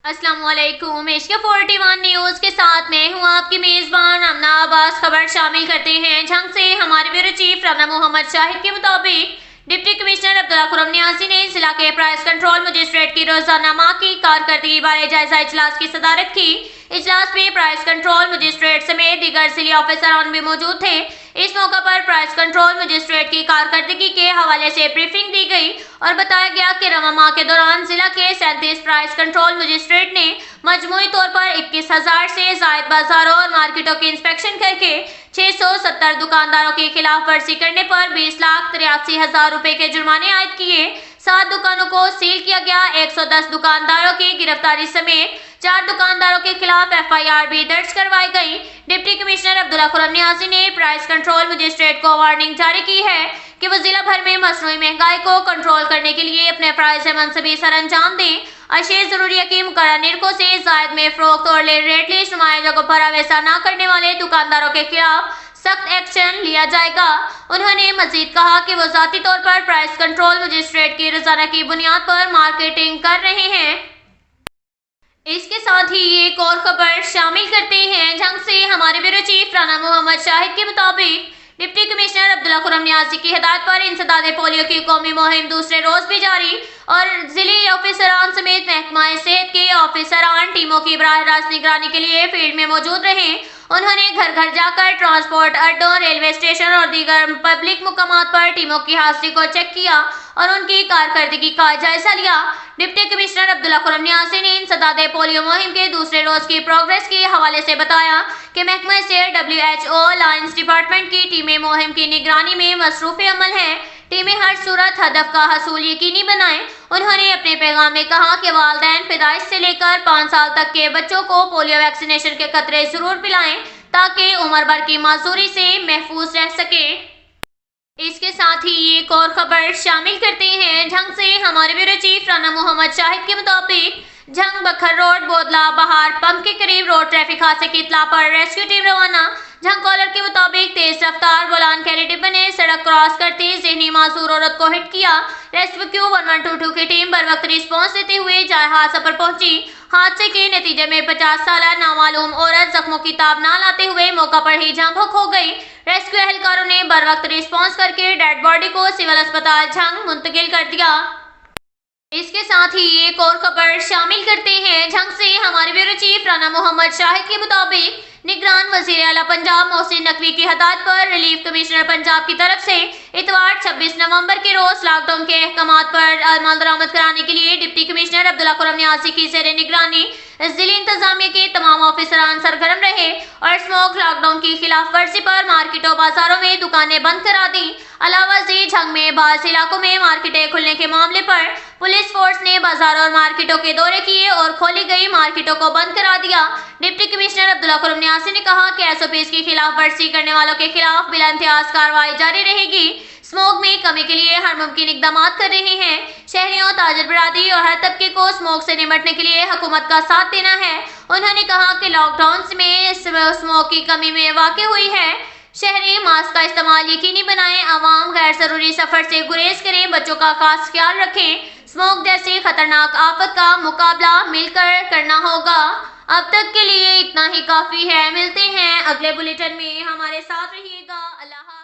अस्सलाम वालेकुम। इश्क 41 न्यूज के साथ मैं हूं आपकी मेजबान अमना अब्बास। खबर शामिल करते हैं झंग से। हमारे ब्यूरो चीफ राना मोहम्मद शाहिद के मुताबिक डिप्टी कमिश्नर अब्दुल्ला खुर्रम नियाज़ी ने जिला के प्राइस कंट्रोल मजिस्ट्रेट की रोजाना माह की कारकर्दगी बारे जायजा इजलास की सदारत की। इजलास में प्राइस कंट्रोल मजिस्ट्रेट समेत दीगर जिले ऑफिसरान भी मौजूद थे। इस मौका पर प्राइस कंट्रोल मजिस्ट्रेट की कारकर्दगी के हवाले से ब्रीफिंग दी गई और बताया गया कि रवा माह के दौरान जिला के 37 प्राइस कंट्रोल मजिस्ट्रेट ने मजमूई तौर पर 21,000 से जायद बाजारों और मार्केटों की इंस्पेक्शन करके 670 दुकानदारों के खिलाफ वर्जी करने पर 20,83,000 रुपए के जुर्माने आयद किए। 7 दुकानों को सील किया गया। 110 दुकानदारों की गिरफ्तारी समेत 4 दुकानदारों के खिलाफ FIR भी दर्ज करवाई गई। डिप्टी कमिश्नर अब्दुल्ला खुर्रम नियाज़ी ने प्राइस कंट्रोल मजिस्ट्रेट को वार्निंग जारी की है कि वो जिला भर में मसनूई महंगाई को कंट्रोल करने के लिए अपने फराइज मनसबी सर अंजाम दें। अशे जरूरी है कि मुकर्रर निरखों से जायद में फरोख्त और रेट लिस्ट नुमाया जगहों पर अवैसा न करने वाले दुकानदारों के खिलाफ सख्त एक्शन लिया जाएगा। उन्होंने मजीद कहा कि वो जाती तौर पर प्राइस कंट्रोल मजिस्ट्रेट की रोजाना की बुनियाद पर मार्केटिंग कर रहे हैं। इसके साथ ही एक और खबर शामिल करते हैं झंग से। हमारे ब्यूरो चीफ राना मोहम्मद शाहिद के मुताबिक डिप्टी कमिश्नर अब्दुल्ला खुर्रम नियाज़ी की हिदायत पर इंसदाद पोलियो की कौमी मुहिम दूसरे रोज भी जारी और जिले ऑफिसरान समेत महकमा सेहत के ऑफिसरान टीमों की बराह रास्त निगरानी के लिए फील्ड में मौजूद रहे। उन्होंने घर घर जाकर ट्रांसपोर्ट अड्डों, रेलवे स्टेशन और दीगर पब्लिक मुकामात पर टीमों की हाजिरी को चेक किया और उनकी कारकर्दगी का जायजा लिया। डिप्टी कमिश्नर अब्दुल्ला खुर्रम नियाज़ी ने इंसदाद पोलियो मुहिम के दूसरे रोज की प्रोग्रेस के हवाले से बताया कि महकमा सेहत, WHO, लाइंस डिपार्टमेंट की टीमें मुहिम की निगरानी में मसरूफ अमल है। टीमें हर सूरत हदफ का हसूल यकीनी बनाएं। उन्होंने अपने पैगाम में कहा कि वालिदैन पैदाइश से लेकर 5 साल तक के बच्चों को पोलियो वैक्सीनेशन के खतरे जरूर पिलाएं ताकि उम्र भर की माजूरी से महफूज रह सके। इसके साथ ही एक और खबर शामिल करते हैं झंग से। हमारे ब्यूरो चीफ राना मोहम्मद शाहिद के मुताबिक झंग बखर रोड बोदला बहार पंप के करीब रोड ट्रैफिक हादसे की इत्ला पर रेस्क्यू टीम रवाना। झंग कॉलर के मुताबिक तेज रफ्तार बोलान कैरी डिब्बे ने सड़क क्रॉस करते जहनी मासूर औरत को हिट किया। रेस्क्यू 1122 की टीम बर वक्त रिस्पॉन्स देते हुए जाए हादसा पर पहुंची। हादसे के नतीजे में 50 साल नामालूम औरत जख्मों की ताब ना लाते हुए मौका पर ही जाम बुक हो गई। रेस्क्यू एहलकारों ने बर वक्त रिस्पॉन्स करके डेड बॉडी को सिविल अस्पताल झंग मुंतकिल कर दिया। इसके साथ ही एक और खबर शामिल करते हैं झंग से। हमारे ब्यूरो चीफ राना मोहम्मद शाहिद के मुताबिक निगरान वजीर आला पंजाब मोहसिन नकवी की हदायत पर रिलीफ कमिश्नर पंजाब की तरफ से इतवार 26 नवंबर के रोज लॉकडाउन के अहकामात पर अमल दरामद कराने के लिए डिप्टी कमिश्नर अब्दुल्ला खुर्रम नियाज़ी की ज़ेरे निगरानी जिले इंतजामिया के तमाम ऑफिसरान सरगर्म रहे और स्मोक लॉकडाउन की खिलाफ वर्जी पर मार्केटों बाजारों में दुकानें बंद करा दी। अलावा जी झंग में बाज़ इलाकों में मार्केटें खुलने के मामले पर पुलिस फोर्स ने बाजारों और मार्केटों के दौरे किए और खोली गई मार्केटों को बंद करा दिया। डिप्टी कमिश्नर अब्दुल्ला खुर्रम नियाज़ी ने कहा कि SOPs की खिलाफ वर्जी करने वालों के खिलाफ बिला इम्तियाज कार्रवाई जारी रहेगी। स्मोक में कमी के लिए हर मुमकिन इकदाम कर रहे हैं। शहरियों, ताजर बिरादरी और हर तबके को स्मोक से निपटने के लिए हुकूमत का साथ देना है। उन्होंने कहा कि लॉकडाउन में स्मोक की कमी में वाक़ हुई है। शहरी मास्क का इस्तेमाल यकीनी बनाएं। आवाम गैर जरूरी सफर से गुरेज करें। बच्चों का खास ख्याल रखें। स्मोक जैसी खतरनाक आफत का मुकाबला मिलकर करना होगा। अब तक के लिए इतना ही काफी है। मिलते हैं अगले बुलेटिन में। हमारे साथ रहिएगा। अल्लाह।